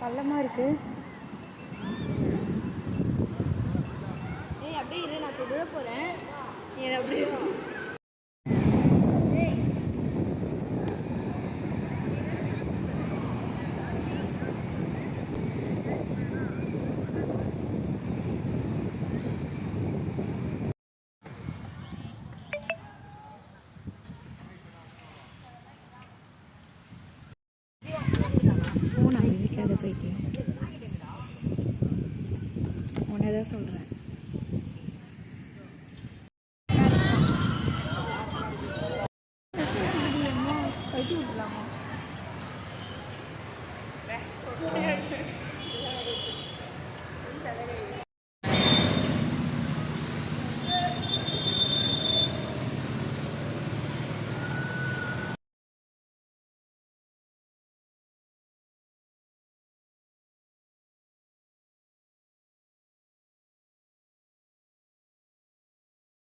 பள்ளமா இருக்கு. ஏய் அப்படியே இரு, நான் இப்போ விழ போகிறேன். நீ அப்படியே ஃபோன் அடிக்காத போயிட்டேன். உன்னை தான் சொல்கிறேன்.